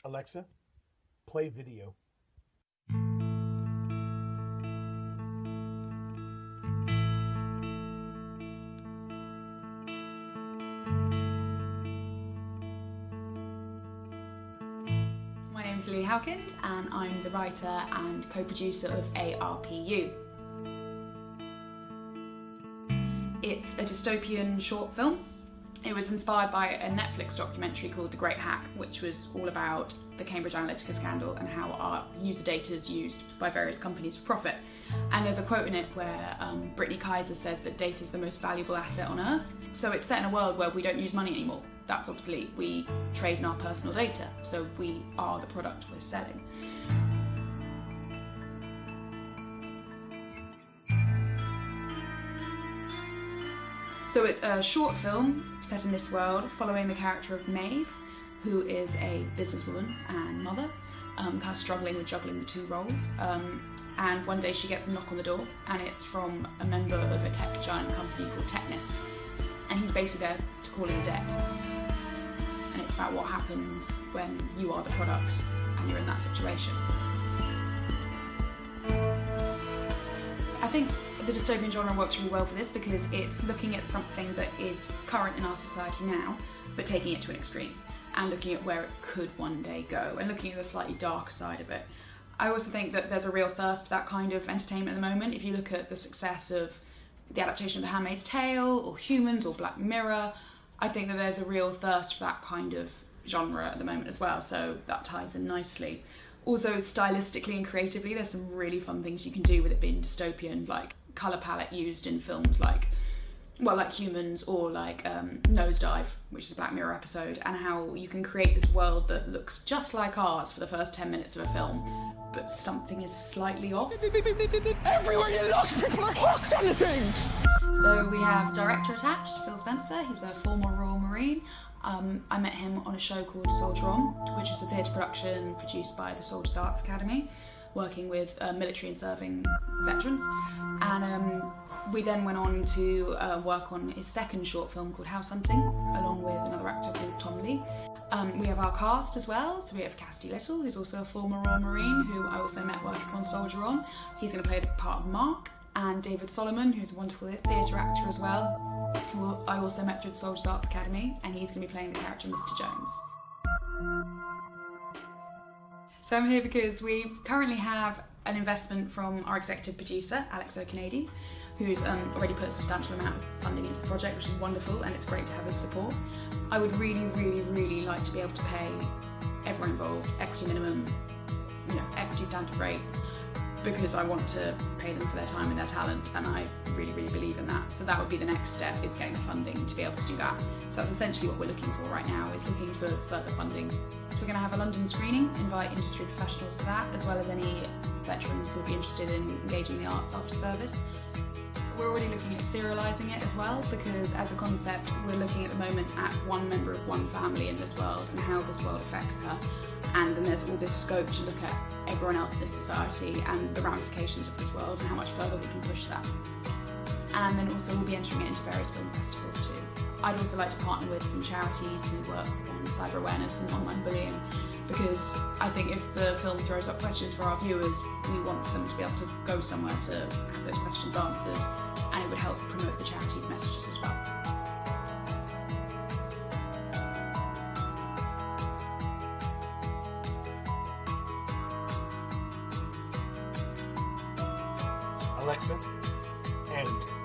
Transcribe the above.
Alexa, play video. My name is Lily Howkins and I'm the writer and co-producer of A.R.P.U. It's a dystopian short film. It was inspired by a Netflix documentary called The Great Hack, which was all about the Cambridge Analytica scandal and how our user data is used by various companies for profit. And there's a quote in it where Brittany Kaiser says that data is the most valuable asset on earth. So it's set in a world where we don't use money anymore. That's obsolete. We trade in our personal data, so we are the product we're selling. So it's a short film set in this world following the character of Maeve, who is a businesswoman and mother, kind of struggling with juggling the two roles. And one day she gets a knock on the door and it's from a member of a tech giant company called Technis. And he's basically there to call in a debt. And it's about what happens when you are the product and you're in that situation. I think the dystopian genre works really well for this because it's looking at something that is current in our society now, but taking it to an extreme and looking at where it could one day go and looking at the slightly darker side of it. I also think that there's a real thirst for that kind of entertainment at the moment. If you look at the success of the adaptation of The Handmaid's Tale or Humans or Black Mirror, I think that there's a real thirst for that kind of genre at the moment as well, so that ties in nicely. Also, stylistically and creatively, there's some really fun things you can do with it being dystopian, like colour palette used in films like Humans or like Nosedive, which is a Black Mirror episode, and how you can create this world that looks just like ours for the first 10 minutes of a film, but something is slightly off. Everywhere you look, people are hooked on the things! So we have director attached, Phil Spencer. He's a former Royal Marine. I met him on a show called Soldier On, which is a theatre production produced by the Soldiers Arts Academy, working with military and serving veterans. And we then went on to work on his second short film called House Hunting, along with another actor called Tom Lee. We have our cast as well, so we have Cassidy Little, who's also a former Royal Marine, who I also met working on Soldier On. He's going to play the part of Mark. And David Solomon, who's a wonderful theatre actor as well, who I also met through the Soldiers Arts Academy, and he's going to be playing the character Mr. Jones. So I'm here because we currently have an investment from our executive producer, Alex O'Kennedy, who's already put a substantial amount of funding into the project, which is wonderful, and it's great to have his support. I would really, really, really like to be able to pay everyone involved equity minimum, equity standard rates, because I want to pay them for their time and their talent, and I really, really believe in that. So that would be the next step, is getting the funding to be able to do that. So that's essentially what we're looking for right now, is looking for further funding. So we're going to have a London screening, invite industry professionals to that, as well as any veterans who would be interested in engaging the arts after service. We're already looking at serialising it as well, because as a concept, we're looking at the moment at one member of one family in this world and how this world affects her. And then there's all this scope to look at everyone else in this society and the ramifications of this world and how much further we can push that. And then also we'll be entering it into various film festivals too. I'd also like to partner with some charities who work on cyber awareness and online bullying, because I think if the film throws up questions for our viewers, we want them to be able to go somewhere to have those questions answered, and it would help promote the charity's messages as well. Alexa, end.